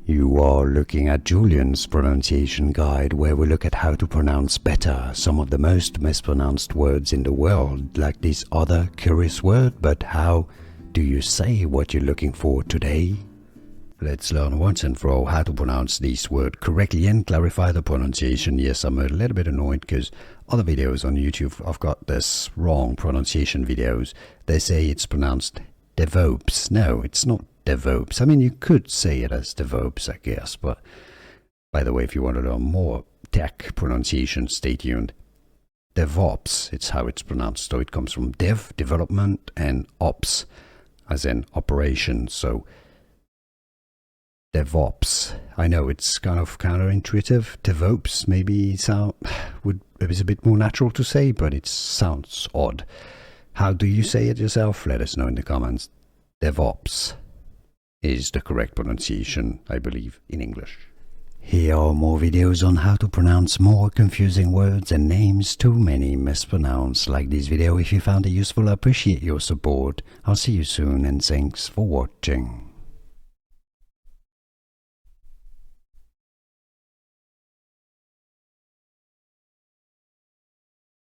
You are looking at Julian's pronunciation guide, where we look at how to pronounce better some of the most mispronounced words in the world, like this other curious word. But how do you say what you're looking for today? Let's learn once and for all how to pronounce this word correctly and clarify the pronunciation. Yes, I'm a little bit annoyed because other videos on YouTube, I've got this wrong pronunciation videos. They say it's pronounced DevOps. No, it's not DevOps. I mean, you could say it as DevOps, I guess, but by the way, if you want to learn more tech pronunciation, stay tuned. DevOps, it's how it's pronounced. So it comes from dev, development, and ops, as in operation. So DevOps. I know it's kind of counterintuitive. DevOps maybe is a bit more natural to say, but it sounds odd. How do you say it yourself? Let us know in the comments. DevOps is the correct pronunciation, I believe, in English. Here are more videos on how to pronounce more confusing words and names too many mispronounced. Like this video if you found it useful. I appreciate your support. I'll see you soon and thanks for watching.